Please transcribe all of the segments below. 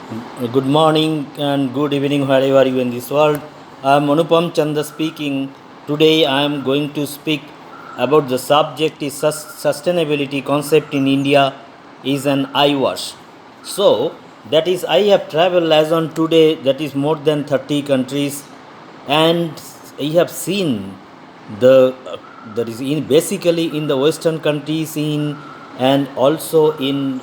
Good morning and good evening wherever you in this world. I am Anupam Chanda speaking. Today I am going to speak about the subject is sustainability concept in India is an eyewash. So that is I have traveled as on today that is more than 30 countries, and I have seen the that is in basically in the western countries in and also in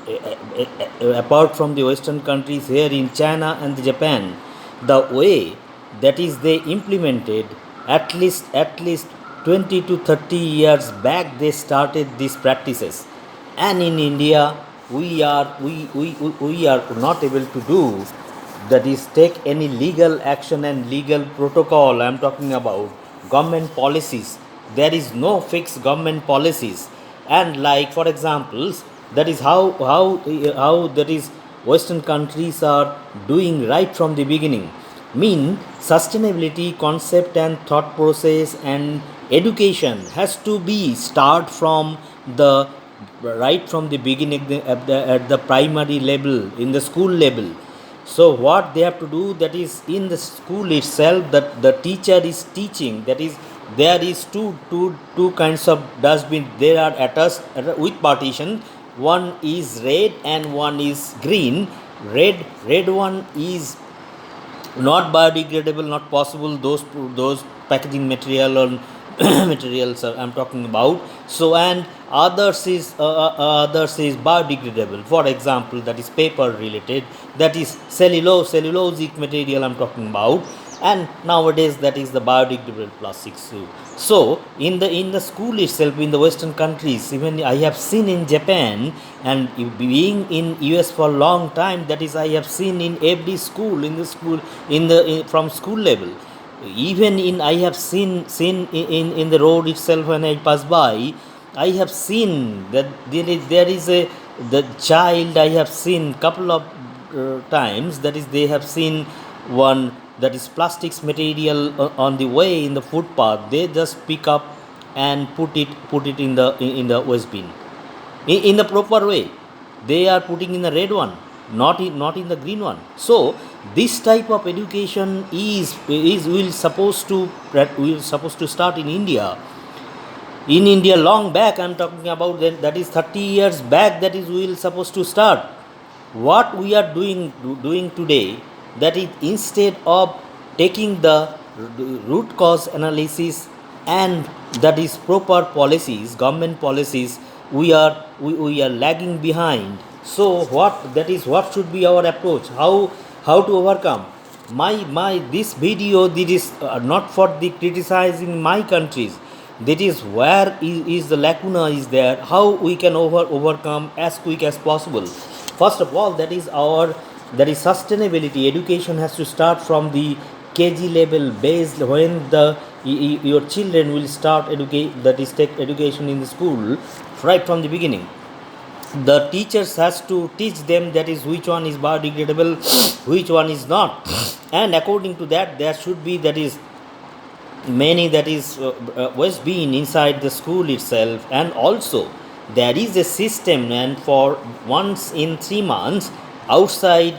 apart from the western countries here in China and Japan, the way that is they implemented at least 20 to 30 years back they started these practices, and in India we are not able to do that is take any legal action and legal protocol. I'm talking about government policies. There is no fixed government policies, and like for examples, that is how that is western countries are doing right from the beginning. Mean sustainability concept and thought process and education has to be start from the right from the beginning at the primary level in the school level. So what they have to do, that is in the school itself, that the teacher is teaching, that is there is two kinds of dustbin. There are attached with partition. One is red and one is green. Red one is not biodegradable, not possible. Those packaging material or materials I'm talking about. So and others is biodegradable. For example, that is paper related. That is cellulosic material I'm talking about. And nowadays that is the biodegradable plastics too. So in the school itself in the western countries, even I have seen in Japan, and being in US for a long time, that is I have seen in every school, in the school, from school level. Even in I have seen in the road itself when I pass by, I have seen that there is a the child. I have seen couple of times, that is they have seen one, that is plastics material on the way in the footpath. They just pick up and put it in the waste bin in the proper way. They are putting in the red one, not in the green one. So this type of education is will supposed to start in India long back. I'm talking about that is 30 years back, that is we will supposed to start. What we are doing today, that is instead of taking the root cause analysis and that is proper policies, government policies, we are lagging behind. So what should be our approach, how to overcome. My this video, this is not for the criticizing my countries. That is where is the lacuna is there, how we can overcome as quick as possible. First of all, that is sustainability education has to start from the KG level based. When your children will start educate, that is take education in the school right from the beginning, the teachers has to teach them that is which one is biodegradable, which one is not, and according to that there should be that is many that is was being inside the school itself. And also there is a system, and for once in 3 months outside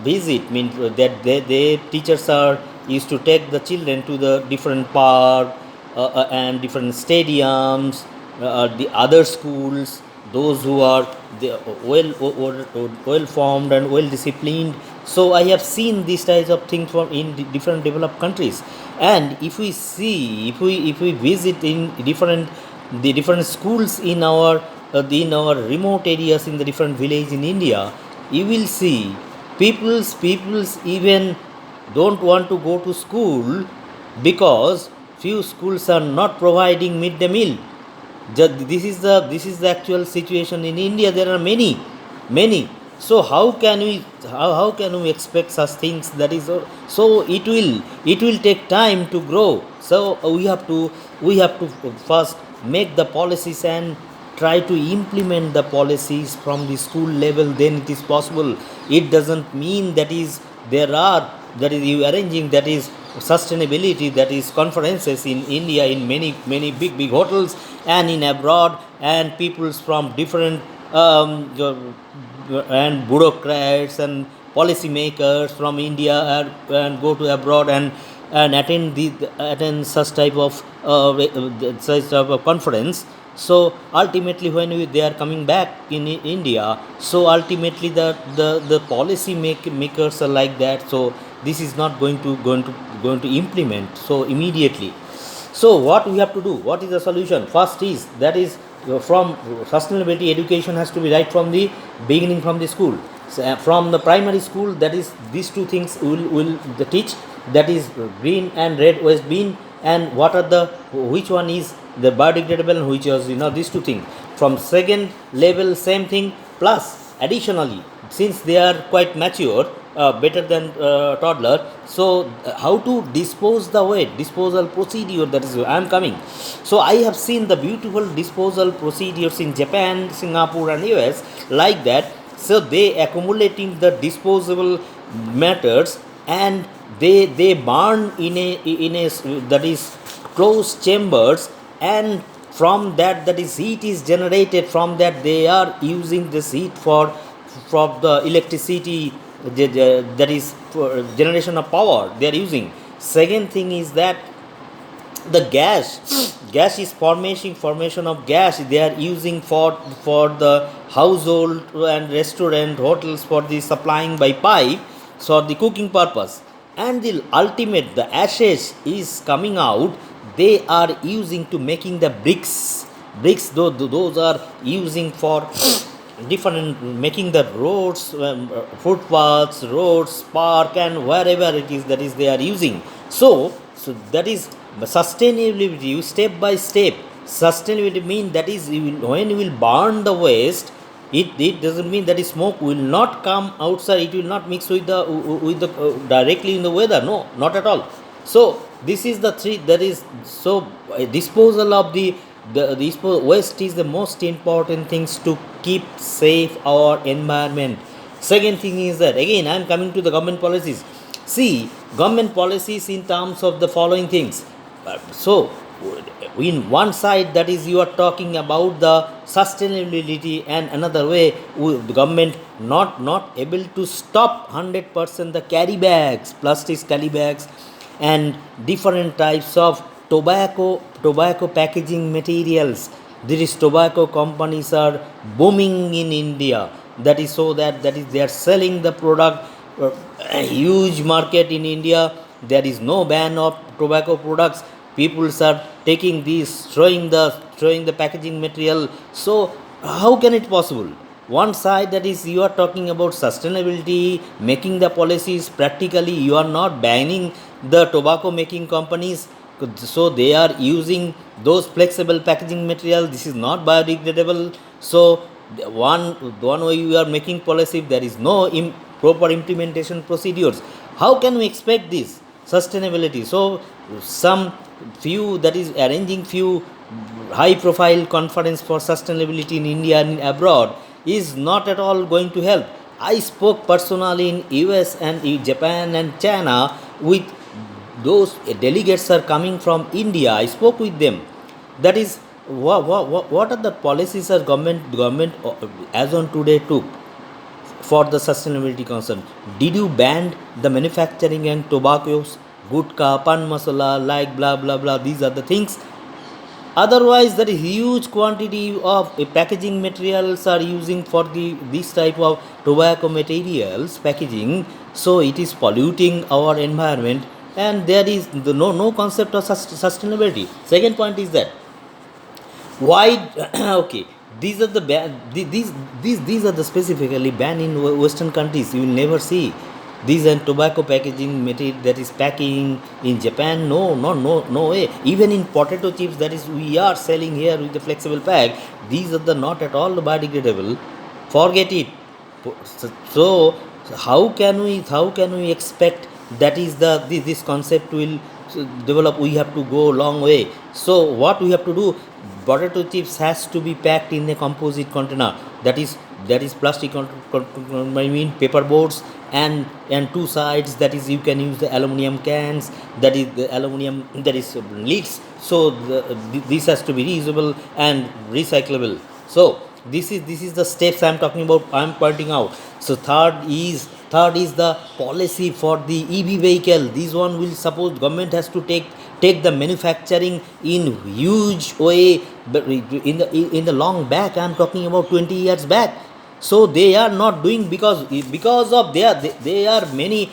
visit, means that they teachers are used to take the children to the different park and different stadiums, the other schools, those who are well formed and well disciplined. So I have seen these types of things from in different developed countries. And if we visit in different schools in our remote areas, in the different village in India, you will see people's even don't want to go to school because few schools are not providing midday meal. This is the actual situation in India. There are many. So how can we expect such things? That is so it will take time to grow. So we have to first make the policies and try to implement the policies from the school level. Then it is possible. It doesn't mean that is there are that is you arranging that is sustainability, that is conferences in India, in many big hotels and in abroad, and peoples from different and bureaucrats and policymakers from India and go to abroad and attend such type of such type of conference. So ultimately, when they are coming back in India, so ultimately the policy makers are like that. So this is not going to implement so immediately. So what we have to do? What is the solution? First is that is from sustainability education has to be right from the beginning, from the school. So, from the primary school, that is these two things will teach, that is green and red waste bin, and what are the which one is the biodegradable and which is these two things. From second level, same thing, plus additionally, since they are quite mature, better than toddler, so how to dispose the waste, disposal procedure, that is I am coming. So I have seen the beautiful disposal procedures in Japan, Singapore and US, like that. So they accumulating the disposable matters, and they burn in a that is closed chambers, and from that is heat is generated, from that they are using this heat for the electricity, that is for generation of power they are using. Second thing is that the gas is formation of gas they are using for the household and restaurant hotels, for the supplying by pipe, for the cooking purpose. And the ultimate, the ashes is coming out, they are using to making the bricks, those are using for different, making the roads, footpaths, roads, park and wherever it is, that is they are using. So that is sustainability, you step by step. Sustainability mean that is when you will burn the waste, it doesn't mean that is smoke will not come outside, it will not mix with the directly in the weather, no, not at all. So this is the three, that is so disposal of the waste is the most important things to keep safe our environment. Second thing is that again I am coming to the government policies. See, government policies in terms of the following things. So in one side, that is you are talking about the sustainability, and another way the government not able to stop 100% the carry bags, plastic carry bags, and different types of tobacco packaging materials. There is tobacco companies are booming in India, that is so that is they are selling the product, a huge market in India. There is no ban of tobacco products, people are taking these, throwing the packaging material. So how can it possible? One side, that is you are talking about sustainability, making the policies practically, you are not banning the tobacco making companies, so they are using those flexible packaging material, this is not biodegradable. So one way you are making policy, there is no proper implementation procedures. How can we expect this sustainability? So some few, that is arranging few high profile conference for sustainability in India and abroad is not at all going to help. I spoke personally in US and in Japan and China with those delegates are coming from India, I spoke with them. That is what are the policies are government as on today took for the sustainability concern? Did you ban the manufacturing and tobaccos, gutka, pan masala, like blah blah blah, these are the things. Otherwise there is huge quantity of packaging materials are using for this type of tobacco materials packaging, so it is polluting our environment, and there is no concept of sustainability. Second point is that why okay, these are the these are the specifically banned in western countries, you will never see these and tobacco packaging material that is packing in Japan, no way. Even in potato chips that is we are selling here with the flexible pack, these are the not at all biodegradable, forget it. So how can we expect that is this concept will develop? We have to go a long way. So what we have to do, potato chips has to be packed in a composite container, that is plastic I mean paper boards, and two sides, that is you can use the aluminum cans, that is the aluminum, that is lids, so this has to be reusable and recyclable. So this is the steps I am talking about, I am pointing out. So third is Third is the policy for the EV vehicle. This one will suppose government has to take the manufacturing in huge way, but in the long back. I am talking about 20 years back. So they are not doing because of they are many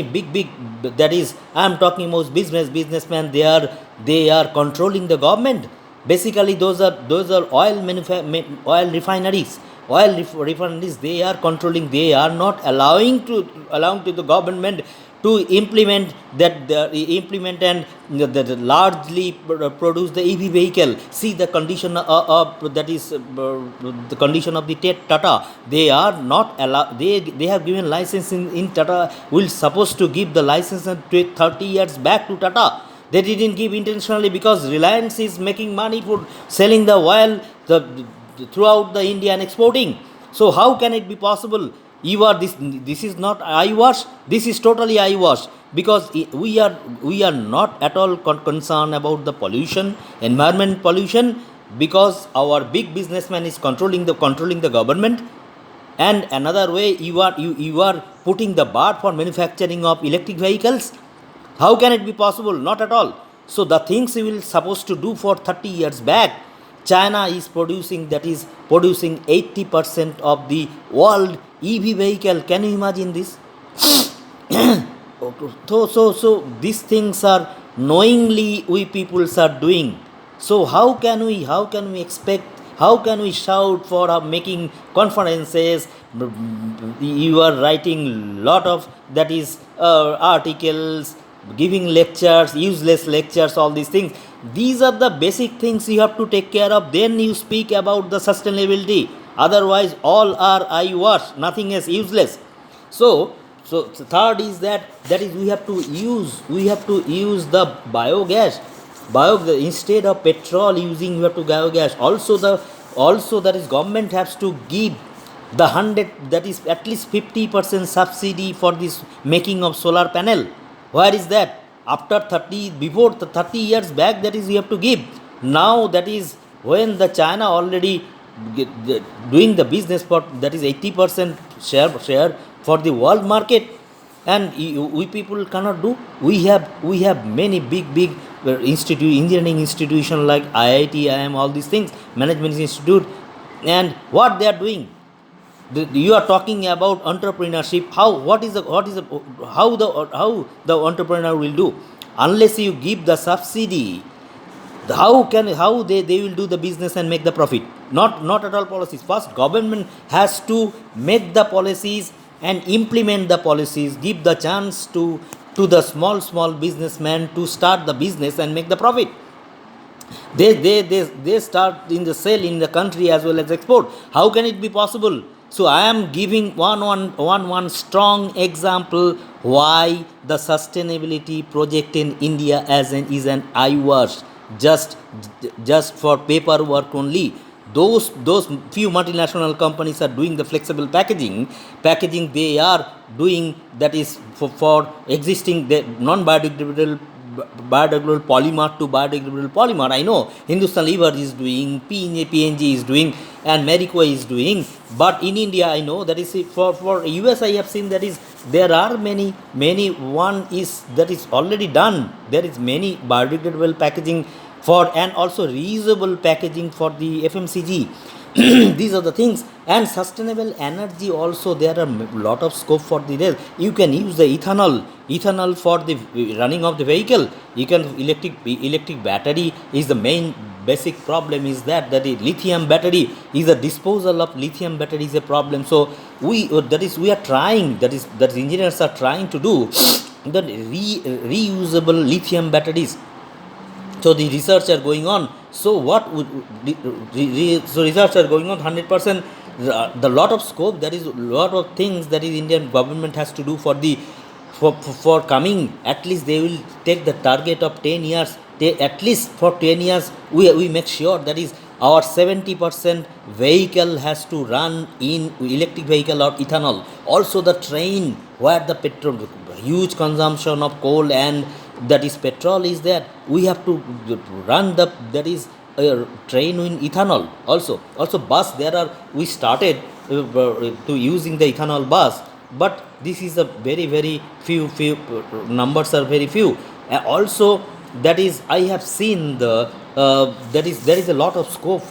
big, that is I am talking about businessmen. They are controlling the government. Basically those are oil refineries. Refineries, they are controlling. They are not allowing to the government to implement and largely produce the EV vehicle. See the condition of that is the condition of the Tata. They are not allowed. They have given license in Tata. Will supposed to give the license 30 years back to Tata. They didn't give intentionally because Reliance is making money for selling the oil throughout the India and exporting. So how can it be possible? You are this is not eyewash. This is totally eyewash, because we are not at all concerned about the pollution, environment pollution, because our big businessman is controlling the government. And another way, you are putting the bar for manufacturing of electric vehicles. How can it be possible? Not at all. So the things we will supposed to do for 30 years back, China is producing 80% of the world EV vehicle. Can you imagine this? So these things are knowingly we peoples are doing. So how can we expect, how can we shout for making conferences? You are writing lot of that is articles, giving lectures, useless lectures, all these things. These are the basic things you have to take care of. Then you speak about the sustainability. Otherwise, all are eyewash. Nothing is useless. So third is that is we have to use the biogas. Instead of petrol using, you have to biogas. Also that is government has to give the 100, that is at least 50% subsidy for this making of solar panel. Where is that? After 30, before the 30 years back, that is you have to give. Now that is when the China already doing the business for that is 80% share for the world market, and we people cannot do. We have many big engineering institution like IIT, IIM, all these things, management institute, and what they are doing. You are talking about entrepreneurship. How the entrepreneur will do unless you give the subsidy? How they will do the business and make the profit? Not at all policies. First, government has to make the policies and implement the policies, give the chance to the small businessman to start the business and make the profit. They start in the sale in the country as well as export. How can it be possible? So I am giving one strong example why the sustainability project in India is an eyewash, just for paperwork only. Those few multinational companies are doing the flexible packaging they are doing, that is for existing the biodegradable polymer to biodegradable polymer. I know Hindustan Lever is doing, PNG is doing, and Marico is doing. But in India, I know that is for US, I have seen that is there are many one is that is already done. There is many biodegradable packaging for, and also reusable packaging for the FMCG. These are the things. And sustainable energy also, there are lot of scope for the there. You can use the ethanol for the running of the vehicle. You can electric battery is the main basic problem, is that the lithium battery is a disposal of lithium battery is a problem. So we are trying, that engineers are trying to do the reusable lithium batteries. So the research are going on. So what would so research are going on 100%. The lot of scope, there is a lot of things that is Indian government has to do for coming. At least they will take the target of 10 years. At least for 10 years, we make sure that is our 70% vehicle has to run in electric vehicle or ethanol. Also the train where the petrol, huge consumption of coal and that is petrol is there, we have to run that is train in ethanol. Also bus, we started to using the ethanol bus. but this is a very very few numbers are very few. Also, that is I have seen that is there is a lot of scope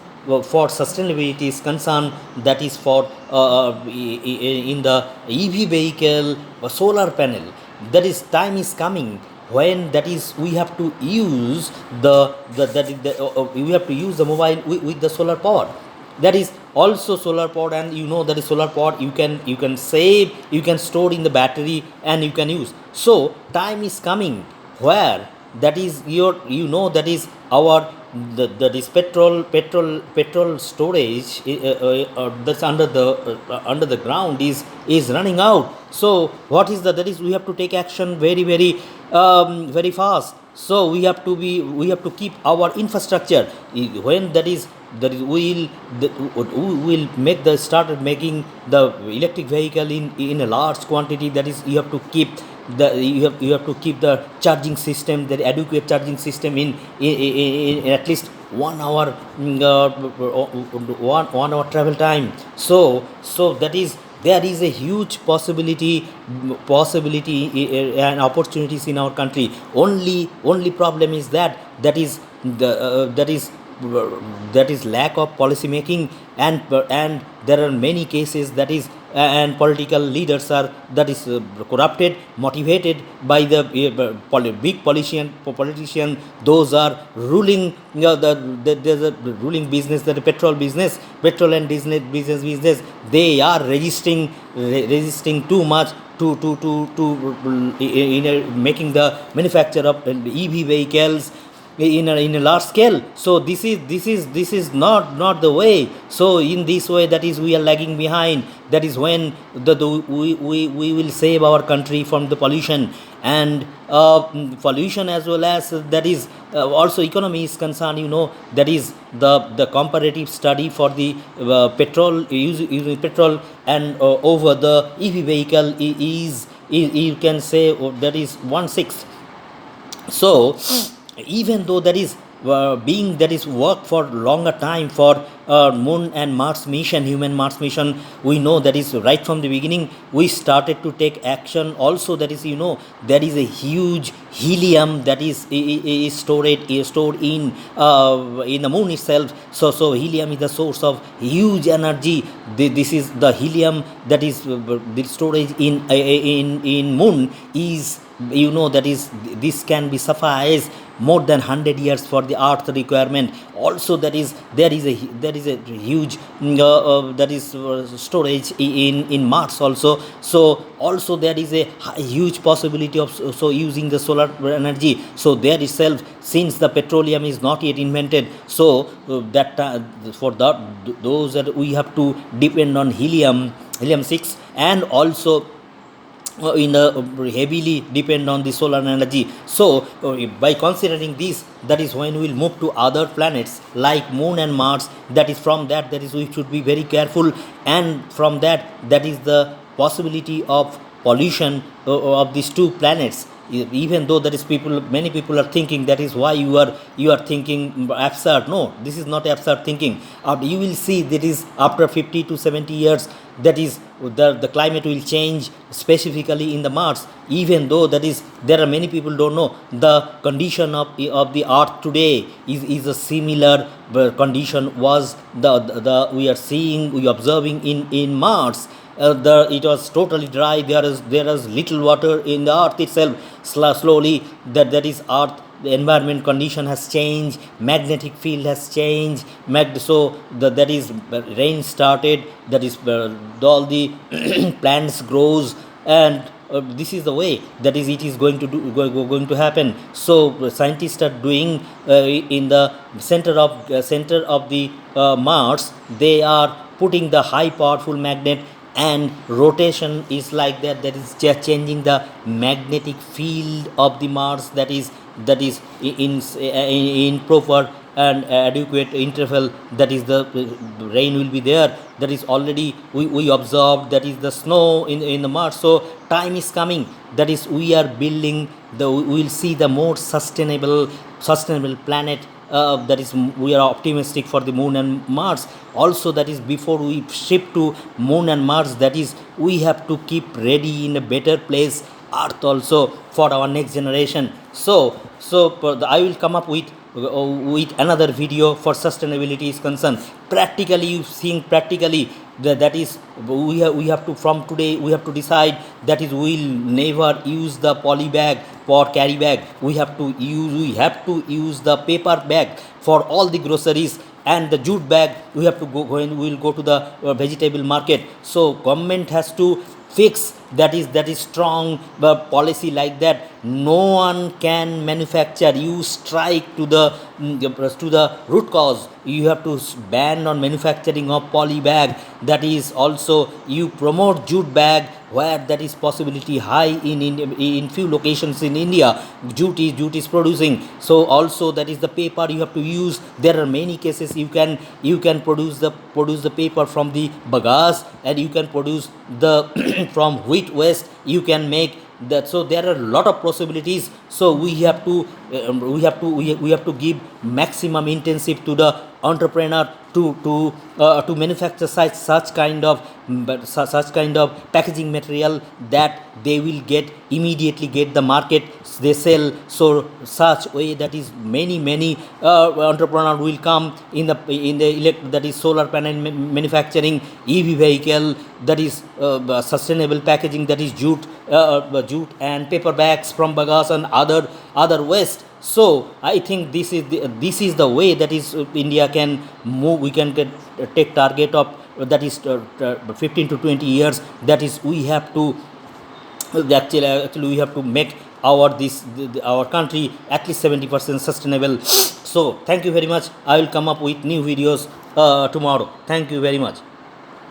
for sustainability is concerned, that is for in the EV vehicle, solar panel. That is time is coming when that is we have to use the that is we have to use the mobile with the solar power. That is also solar powered, and that is solar powered, you can save, you can store in the battery, and you can use. So time is coming where that is that is our that is petrol storage that's under the ground is running out. So what is that is we have to take action very very very fast. So we have to keep our infrastructure. When that is we will make the started making the electric vehicle in a large quantity. That is you have to keep the charging system, the adequate charging system in at least 1 hour, 1 hour travel time. So that is there is a huge possibility and opportunities in our country. Only problem is that is lack of policy making, and there are many cases that is and political leaders are that is corrupted, motivated by the big politician. Those are ruling, there's a ruling business, that petrol business, petrol and business. They are resisting too much to making the manufacture of EV vehicles in a large scale. So this is not the way. So in this way, that is we are lagging behind. That is when we will save our country from the pollution, and pollution, as well as that is also economy is concerned. That is the comparative study for the petrol using petrol and over the EV vehicle is you can say that is 1/6. So even though that is being that is work for longer time for moon and Mars mission, human Mars mission, we know that is right from the beginning we started to take action. Also, that is there is a huge helium that is stored in the moon itself. So helium is the source of huge energy. This is the helium that is the storage in moon is that is this can be suffice more than 100 years for the earth requirement. Also, there is a huge that is storage in Mars also. So also there is a huge possibility of so using the solar energy. So there itself, since the petroleum is not yet invented, so that for that those that we have to depend on helium 6, and also in heavily depend on the solar energy. So by considering this, that is when we will move to other planets like moon and Mars. That is from that is we should be very careful, and from that is the possibility of pollution of these two planets. Even though that is many people are thinking, that is why you are thinking absurd. No, this is not absurd thinking. You will see that is after 50 to 70 years, that is the climate will change, specifically in the Mars. Even though that is there are many people don't know the condition of the earth today is a similar condition was the we are seeing, we observing in Mars. It was totally dry. There is little water in the earth itself. Slowly that is earth, the environment condition has changed, magnetic field has changed, so that is rain started, that is all the plants grows, and this is the way that is it is going to happen. So scientists are doing in the center of the Mars. They are putting the high powerful magnet, and rotation is like that is just changing the magnetic field of the Mars. That is in proper and adequate interval, that is the rain will be there. That is already we observed, that is the snow in the Mars. So time is coming, that is we are building we will see the more sustainable planet that is we are optimistic for the moon and Mars. Also, that is before we ship to moon and Mars, that is we have to keep ready in a better place, Earth also, for our next generation. I will come up with another video for sustainability is concerned. Practically, you think practically that is we have to, from today we have to decide that is we will never use the poly bag for carry bag. We have to use the paper bag for all the groceries, and the jute bag we have to go and we will go to the vegetable market. So government has to fix that is strong policy like that. No one can manufacture. You strike to the root cause. You have to ban on manufacturing of poly bag. That is also you promote jute bag where that is possibility high in few locations in India. Jute is producing. So also that is the paper you have to use. There are many cases you can produce the paper from the bagasse, and you can produce the from wheat waste you can make that. So there are a lot of possibilities. So we have to give maximum intensive to the entrepreneur to manufacture such kind of packaging material that they will immediately get the market. They sell. So such way that is many entrepreneur will come in the that is solar panel manufacturing, EV vehicle, that is sustainable packaging, that is jute and paper bags from bagasse and other waste. So I think this is the way that is India can move. We can take target of that is 15 to 20 years. That is we have to actually we have to make our country at least 70% sustainable. So thank you very much. I will come up with new videos tomorrow. Thank you very much.